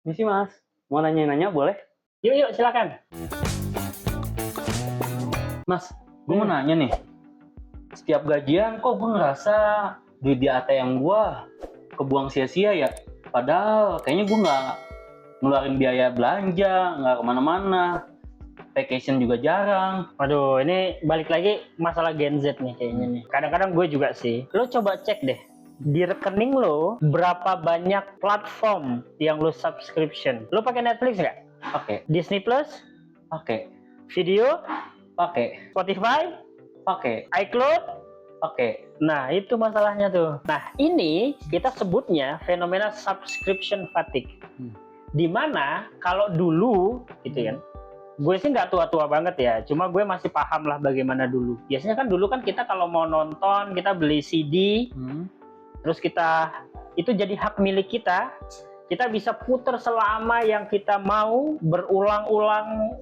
Misi Mas, mau nanya-nanya boleh? Yuk, yuk, silakan. Mas, gue mau nanya nih. Setiap gajian kok gue ngerasa duit di ATM gue kebuang sia-sia ya. Padahal kayaknya gue nggak ngeluarin biaya belanja, nggak kemana-mana. Vacation juga jarang. Waduh, ini balik lagi masalah Gen Z nih kayaknya nih. Kadang-kadang gue juga sih. Lo coba cek deh, di rekening lo berapa banyak platform yang lo subscription. Lo pakai Netflix nggak? Pakai, Disney Plus? pakai, Video? pakai, Spotify? pakai, iCloud? pakai. Nah, itu masalahnya tuh. Nah, ini kita sebutnya fenomena subscription fatigue. Dimana kalau dulu gitu kan, gue sih nggak tua-tua banget ya, cuma gue masih paham lah bagaimana dulu. Biasanya kan dulu kan kita kalau mau nonton, kita beli CD, terus kita, itu jadi hak milik kita bisa puter selama yang kita mau, berulang-ulang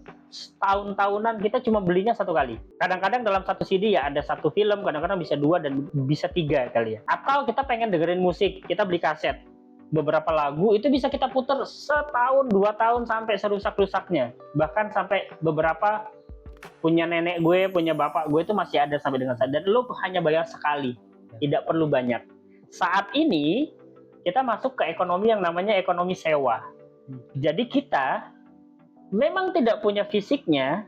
tahun-tahunan, kita cuma belinya satu kali. Kadang-kadang dalam satu CD ya ada satu film, kadang-kadang bisa 2 dan bisa 3 kali ya. Atau kita pengen dengerin musik, kita beli kaset. Beberapa lagu itu bisa kita puter setahun, 2 tahun sampai serusak-rusaknya. Bahkan sampai beberapa punya nenek gue, punya bapak gue itu masih ada sampai dengan saat. Dan lo hanya bayar sekali, tidak perlu banyak. Saat ini kita masuk ke ekonomi yang namanya ekonomi sewa. Jadi kita memang tidak punya fisiknya,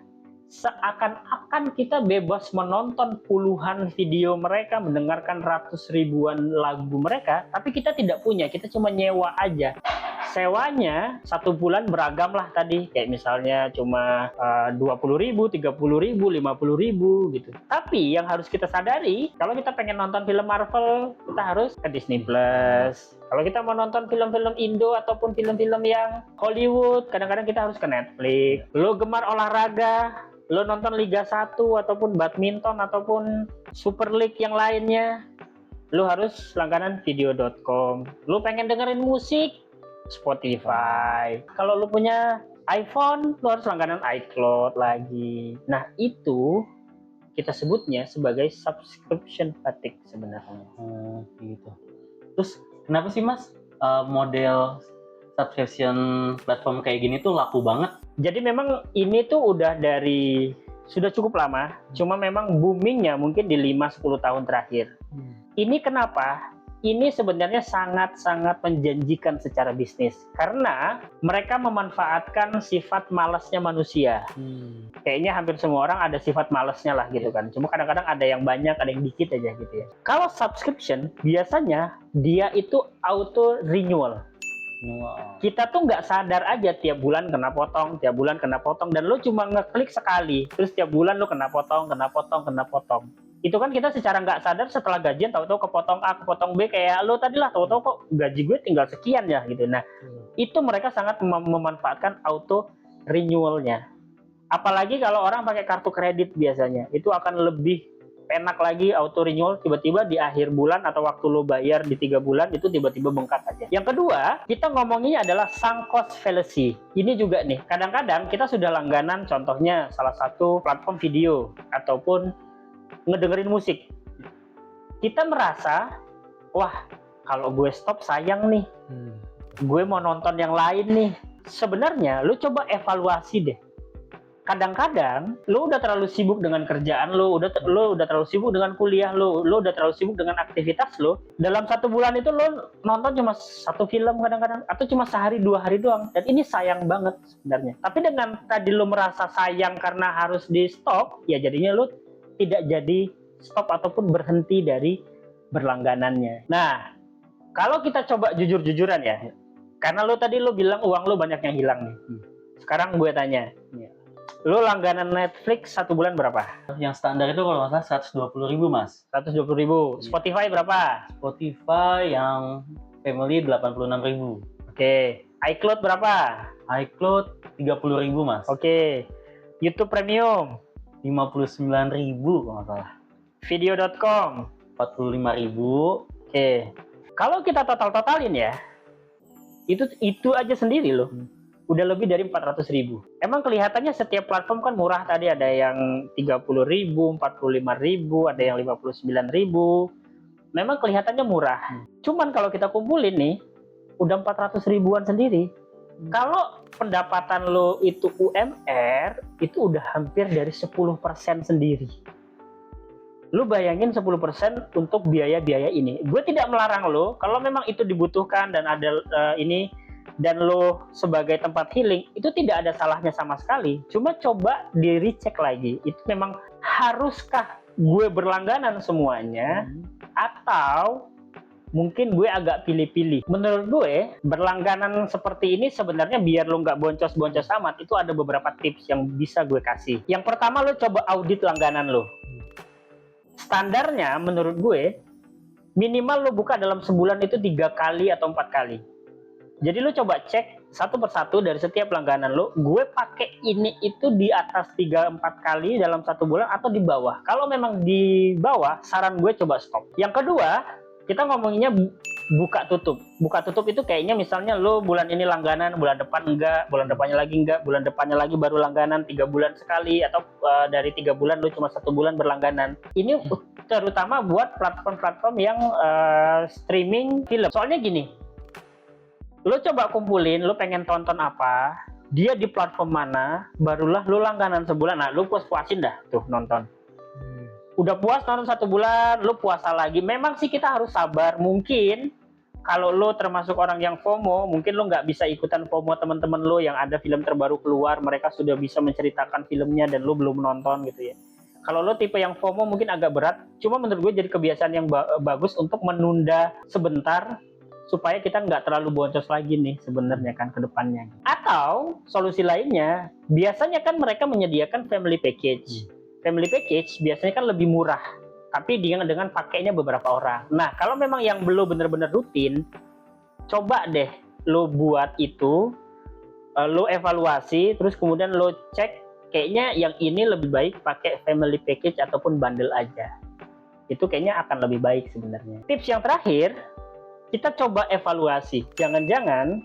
seakan-akan kita bebas menonton puluhan video mereka, mendengarkan ratus ribuan lagu mereka, tapi kita tidak punya, kita cuma nyewa aja. Sewanya satu bulan beragam lah tadi, kayak misalnya cuma 20.000, 30.000, 50.000 gitu. Tapi yang harus kita sadari, kalau kita pengen nonton film Marvel, kita harus ke Disney Plus. Kalau kita mau nonton film-film Indo ataupun film-film yang Hollywood, kadang-kadang kita harus ke Netflix. Lo gemar olahraga, lo nonton Liga 1 ataupun badminton ataupun Super League yang lainnya, lo harus langganan video.com. Lo pengen dengerin musik, Spotify. Kalau lo punya iPhone, lo harus langganan iCloud lagi. Nah, itu kita sebutnya sebagai subscription fatigue sebenarnya. Gitu. Terus kenapa sih Mas model subscription platform kayak gini tuh laku banget? Jadi memang ini tuh udah dari sudah cukup lama, cuma memang boomingnya mungkin di 5-10 tahun terakhir. Ini kenapa? Ini sebenarnya sangat-sangat menjanjikan secara bisnis, karena mereka memanfaatkan sifat malasnya manusia. Kayaknya hampir semua orang ada sifat malasnya lah gitu kan. Cuma kadang-kadang ada yang banyak, ada yang dikit aja gitu ya. Kalau subscription, biasanya dia itu auto renewal. Wow. Kita tuh nggak sadar aja tiap bulan kena potong, tiap bulan kena potong, dan lo cuma ngeklik sekali, terus tiap bulan lo kena potong, kena potong, kena potong. Itu kan kita secara nggak sadar setelah gajian tahu-tahu kepotong A, kepotong B, kayak lo tadi lah, tahu-tahu kok gaji gue tinggal sekian ya gitu. Nah, itu mereka sangat memanfaatkan auto renewalnya. Apalagi kalau orang pakai kartu kredit biasanya, itu akan lebih enak lagi auto renewal. Tiba-tiba di akhir bulan atau waktu lo bayar di 3 bulan itu tiba-tiba bengkak aja. Yang kedua, kita ngomonginnya adalah sunk cost fallacy. Ini juga nih, kadang-kadang kita sudah langganan, contohnya salah satu platform video ataupun ngedengerin musik. Kita merasa, wah kalau gue stop sayang nih, gue mau nonton yang lain nih. Sebenarnya lo coba evaluasi deh. Kadang-kadang lo udah terlalu sibuk dengan kerjaan lo udah terlalu sibuk dengan kuliah lo udah terlalu sibuk dengan aktivitas lo. Dalam 1 bulan itu lo nonton cuma 1 film kadang-kadang, atau cuma sehari 2 hari doang, dan ini sayang banget sebenarnya. Tapi dengan tadi lo merasa sayang karena harus di stop, ya jadinya lo tidak jadi stop ataupun berhenti dari berlangganannya. Nah, kalau kita coba jujur-jujuran ya, karena lo tadi lo bilang uang lo banyak yang hilang nih. Sekarang gue tanya, lo langganan Netflix 1 bulan berapa? Yang standar itu kalau nggak salah 120.000 Mas. 120.000. Spotify berapa? Spotify yang family 86.000. Oke. iCloud berapa? iCloud 30.000 Mas. Oke. YouTube Premium 59.000 kalau nggak salah. Video.com 45.000. Oke. Kalau kita totalin ya, itu aja sendiri loh. Udah lebih dari 400.000. Emang kelihatannya setiap platform kan murah, tadi ada yang 30.000, 45.000, ada yang 59.000. Memang kelihatannya murah. Cuman kalau kita kumpulin nih, udah 400 ribuan sendiri. Kalau pendapatan lo itu UMR, itu udah hampir dari 10% sendiri. Lu bayangin 10% untuk biaya-biaya ini. Gue tidak melarang lo, kalau memang itu dibutuhkan dan ada ini, dan lo sebagai tempat healing, itu tidak ada salahnya sama sekali. Cuma coba di-recheck lagi, itu memang haruskah gue berlangganan semuanya, atau mungkin gue agak pilih-pilih. Menurut gue, berlangganan seperti ini sebenarnya biar lo nggak boncos-boncos amat, itu ada beberapa tips yang bisa gue kasih. Yang pertama, lo coba audit langganan lo. Standarnya menurut gue, minimal lo buka dalam sebulan itu 3 kali atau 4 kali. Jadi lo coba cek satu persatu dari setiap langganan lo, gue pakai ini itu di atas 3-4 kali dalam satu bulan atau di bawah. Kalau memang di bawah, saran gue coba stop. Yang kedua, kita ngomonginnya buka tutup. Buka tutup itu kayaknya misalnya lo bulan ini langganan, bulan depan enggak, bulan depannya lagi enggak, bulan depannya lagi baru langganan 3 bulan sekali, atau dari 3 bulan lo cuma 1 bulan berlangganan. Ini terutama buat platform-platform yang streaming film. Soalnya gini, lo coba kumpulin, lo pengen tonton apa, dia di platform mana, barulah lo langganan sebulan. Nah, lo puas-puasin dah tuh nonton. Udah puas nonton 1 bulan, lo puasa lagi. Memang sih kita harus sabar. Mungkin kalau lo termasuk orang yang FOMO, mungkin lo nggak bisa ikutan FOMO teman-teman lo yang ada film terbaru keluar, mereka sudah bisa menceritakan filmnya dan lo belum nonton gitu ya. Kalau lo tipe yang FOMO mungkin agak berat, cuma menurut gue jadi kebiasaan yang bagus untuk menunda sebentar supaya kita nggak terlalu boncos lagi nih sebenarnya kan ke depannya. Atau solusi lainnya, biasanya kan mereka menyediakan family package. Family package biasanya kan lebih murah, tapi dengan pakainya beberapa orang. Nah, kalau memang yang belum benar-benar rutin, coba deh lo buat itu, lo evaluasi, terus kemudian lo cek, kayaknya yang ini lebih baik pakai family package ataupun bundle aja. Itu kayaknya akan lebih baik sebenarnya. Tips yang terakhir, kita coba evaluasi. Jangan-jangan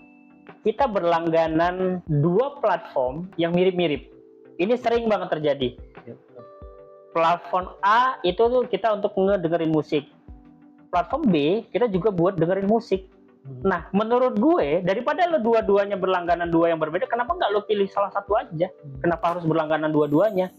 kita berlangganan 2 platform yang mirip-mirip. Ini sering banget terjadi. Platform A itu tuh kita untuk ngedengerin musik. Platform B kita juga buat dengerin musik. Nah, menurut gue daripada lo dua-duanya berlangganan 2 yang berbeda, kenapa nggak lo pilih salah satu aja? Kenapa harus berlangganan dua-duanya?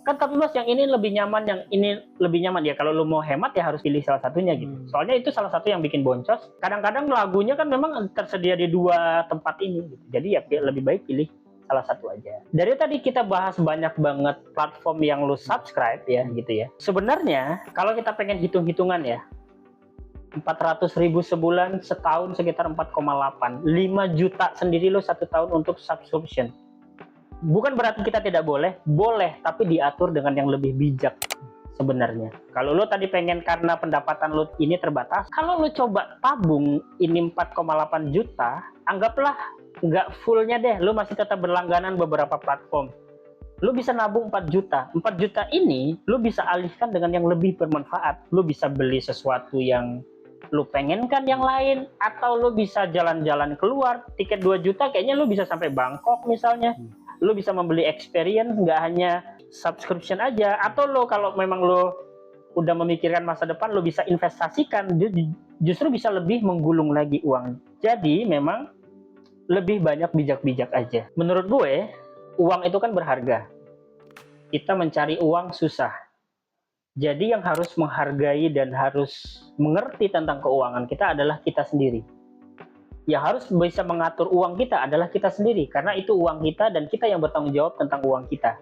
Kan tapi mas yang ini lebih nyaman, yang ini lebih nyaman ya. Kalau lo mau hemat ya harus pilih salah satunya gitu. Soalnya itu salah satu yang bikin boncos. Kadang-kadang lagunya kan memang tersedia di 2 tempat ini gitu. Jadi ya lebih baik pilih salah satu aja. Dari tadi kita bahas banyak banget platform yang lu subscribe ya gitu ya. Sebenarnya kalau kita pengen hitung-hitungan ya, 400.000 sebulan, setahun sekitar 4,8. 5 juta sendiri lo 1 tahun untuk subscription. Bukan berarti kita tidak boleh, boleh, tapi diatur dengan yang lebih bijak sebenarnya. Kalau lo tadi pengen karena pendapatan lo ini terbatas, kalau lo coba tabung ini 4,8 juta, anggaplah nggak fullnya deh, lu masih tetap berlangganan beberapa platform. Lu bisa nabung 4 juta. 4 juta ini lu bisa alihkan dengan yang lebih bermanfaat. Lu bisa beli sesuatu yang lu pengenkan yang lain, atau lu bisa jalan-jalan keluar. Tiket 2 juta kayaknya lu bisa sampai Bangkok misalnya. Lu bisa membeli experience, nggak hanya subscription aja. Atau lu kalau memang lu udah memikirkan masa depan, lu bisa investasikan, justru bisa lebih menggulung lagi uang. Jadi memang lebih banyak bijak-bijak aja. Menurut gue, uang itu kan berharga. Kita mencari uang susah. Jadi yang harus menghargai dan harus mengerti tentang keuangan kita adalah kita sendiri. Yang harus bisa mengatur uang kita adalah kita sendiri. Karena itu uang kita dan kita yang bertanggung jawab tentang uang kita.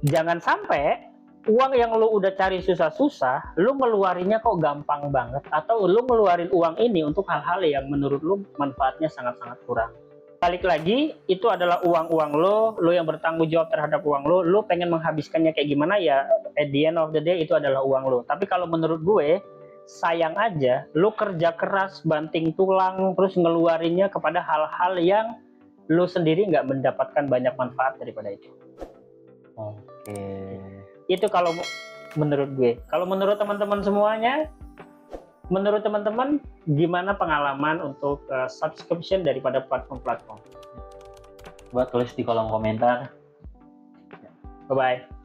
Jangan sampai uang yang lu udah cari susah-susah, lu ngeluarinnya kok gampang banget. Atau lu ngeluarin uang ini untuk hal-hal yang menurut lu manfaatnya sangat-sangat kurang. Balik lagi, itu adalah uang-uang lo yang bertanggung jawab terhadap uang lo pengen menghabiskannya kayak gimana ya, at the end of the day itu adalah uang lo. Tapi kalau menurut gue, sayang aja, lo kerja keras, banting tulang, terus ngeluarinnya kepada hal-hal yang lo sendiri nggak mendapatkan banyak manfaat daripada itu. Oke. Itu kalau menurut gue. Kalau menurut teman-teman semuanya, menurut teman-teman gimana pengalaman untuk subscription daripada platform-platform? Coba tulis di kolom komentar. Bye-bye.